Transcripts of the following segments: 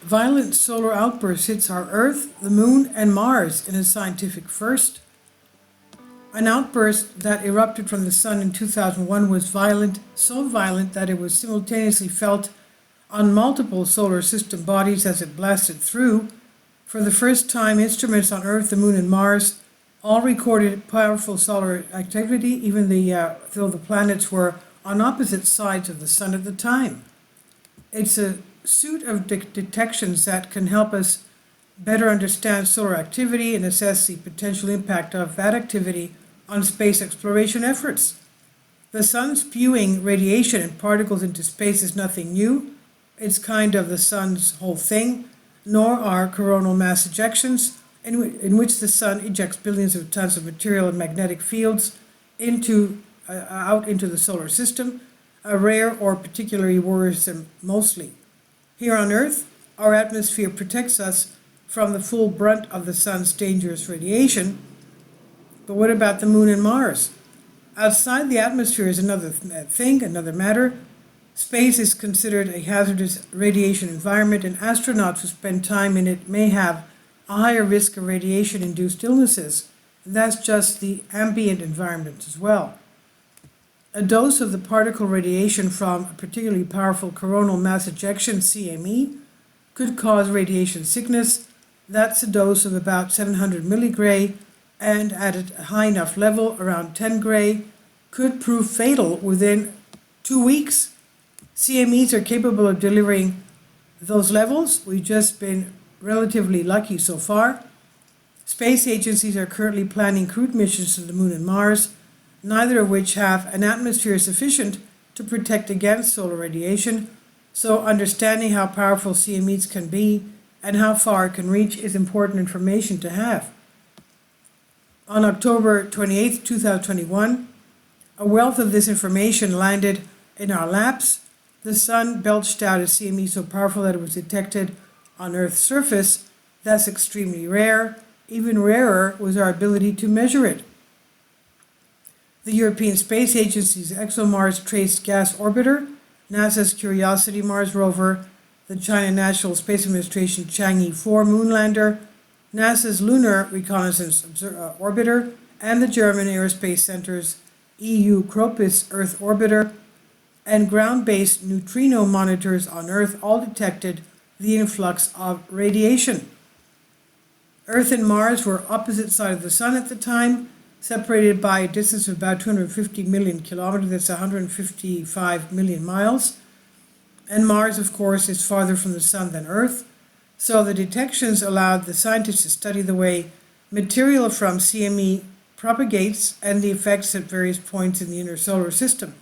violent solar outburst hits our Earth, the Moon, and Mars in a scientific first. An outburst that erupted from the Sun in 2001 was violent, so violent that it was simultaneously felt on multiple solar system bodies as it blasted through. For the first time, instruments on Earth, the Moon, and Mars all recorded powerful solar activity, even though the planets were on opposite sides of the Sun at the time. It's a suite of detections that can help us better understand solar activity and assess the potential impact of that activity on space exploration efforts. The Sun spewing radiation and particles into space is nothing new. It's kind of the Sun's whole thing, nor are coronal mass ejections, in which the Sun ejects billions of tons of material and magnetic fields out into the solar system, a rare or particularly worrisome mostly. Here on Earth, our atmosphere protects us from the full brunt of the Sun's dangerous radiation. But what about the Moon and Mars? Outside the atmosphere is another thing, another matter. Space is considered a hazardous radiation environment, and astronauts who spend time in it may have a higher risk of radiation-induced illnesses. That's just the ambient environment as well. A dose of the particle radiation from a particularly powerful coronal mass ejection, CME, could cause radiation sickness. That's a dose of about 700 milligray, and at a high enough level, around 10 gray, could prove fatal within 2 weeks. CMEs are capable of delivering those levels. We've just been relatively lucky so far. Space agencies are currently planning crewed missions to the Moon and Mars, neither of which have an atmosphere sufficient to protect against solar radiation, so understanding how powerful CMEs can be and how far it can reach is important information to have. On October 28, 2021, a wealth of this information landed in our laps. The Sun belched out a CME so powerful that it was detected on Earth's surface. That's extremely rare. Even rarer was our ability to measure it. The European Space Agency's ExoMars Trace Gas Orbiter, NASA's Curiosity Mars rover, the China National Space Administration Chang'e 4 moonlander, NASA's Lunar Reconnaissance Orbiter, and the German Aerospace Center's EU CROPIS Earth Orbiter, and ground-based neutrino monitors on Earth all detected the influx of radiation. Earth and Mars were opposite sides of the Sun at the time, separated by a distance of about 250 million kilometers, that's 155 million miles. And Mars, of course, is farther from the Sun than Earth. So the detections allowed the scientists to study the way material from CME propagates and the effects at various points in the inner solar system.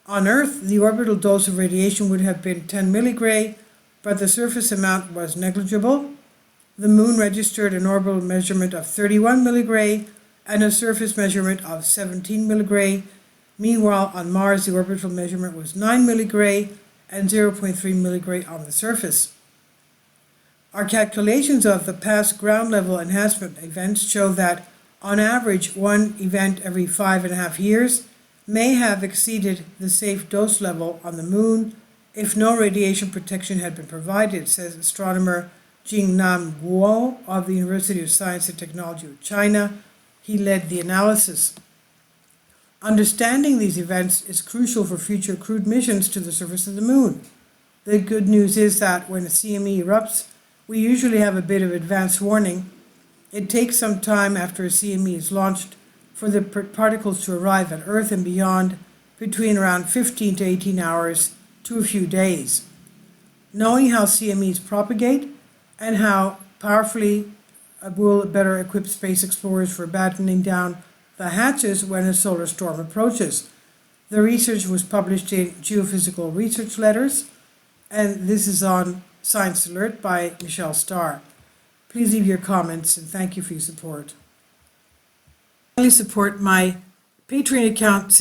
On Earth, the orbital dose of radiation would have been 10 milligray, but the surface amount was negligible. The Moon registered an orbital measurement of 31 milligray and a surface measurement of 17 milligray. Meanwhile, on Mars, the orbital measurement was 9 milligray and 0.3 milligray on the surface. Our calculations of the past ground level enhancement events show that, on average, one event every 5.5 years may have exceeded the safe dose level on the Moon if no radiation protection had been provided, says astronomer Jingnam Guo of the University of Science and Technology of China. He led the analysis. Understanding these events is crucial for future crewed missions to the surface of the Moon. The good news is that when a CME erupts, we usually have a bit of advance warning. It takes some time after a CME is launched for the particles to arrive at Earth and beyond, between around 15 to 18 hours to a few days. Knowing how CMEs propagate and how powerfully will better equip space explorers for battening down the hatches when a solar storm approaches. The research was published in Geophysical Research Letters, and this is on Science Alert by Michelle Starr. Please leave your comments, and thank you for your support. Please support my Patreon account.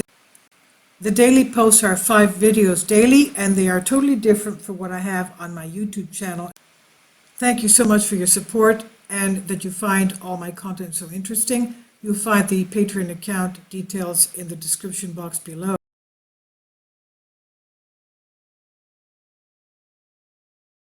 The daily posts are 5 videos daily, and they are totally different from what I have on my YouTube channel. Thank you so much for your support and that you find all my content so interesting. You'll find the Patreon account details in the description box below.